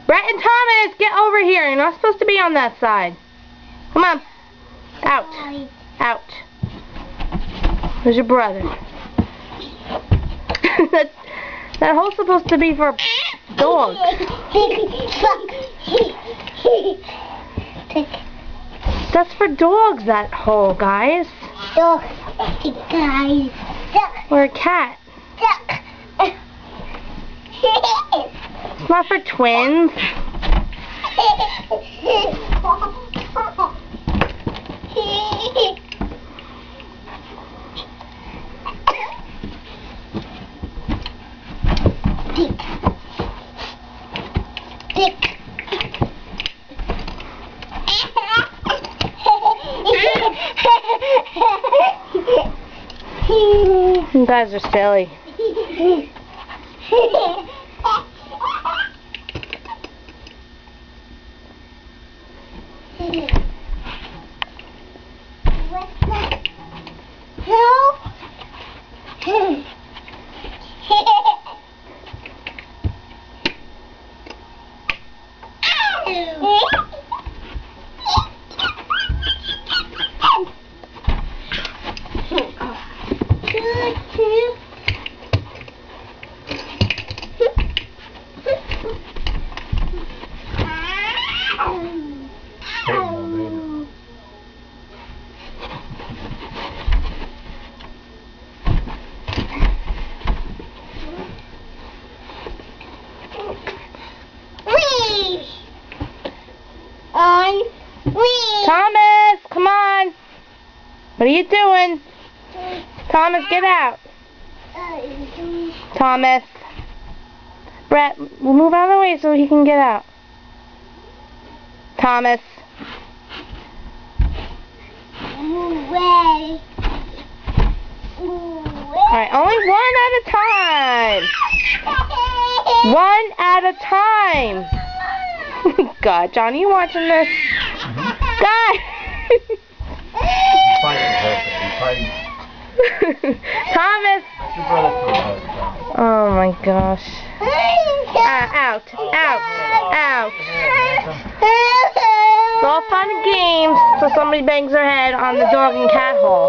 Brett and Thomas, get over here. You're not supposed to be on that side. Come on. Out. Out. There's your brother. That hole's supposed to be for dogs. That's for dogs, that hole, guys. Dog, guys. Or a cat. It's not for twins. You guys are silly. Thomas, come on. What are you doing? Thomas, get out. Thomas. Brett, we'll move out of the way so he can get out. Thomas. Alright, only one at a time. One at a time. God, Johnny, you watching this? God! Thomas! Oh my gosh. Out. It's all fun and games, so somebody bangs their head on the dog and cat hole.